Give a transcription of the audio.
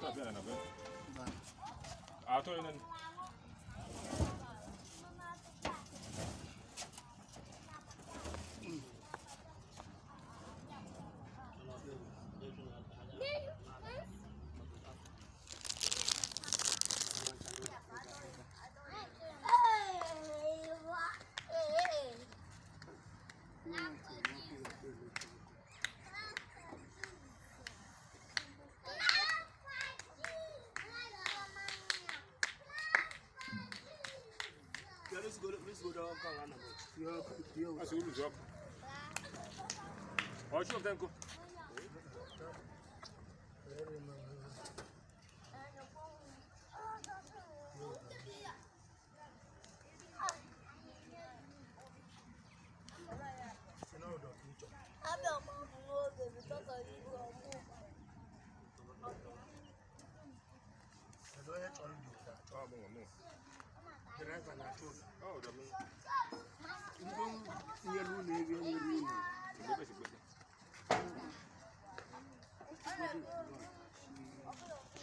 Atọ bịa na be. Atọ inen. Let's go down. Asị ulu zọp. Ọ chụọ tenko. Oh,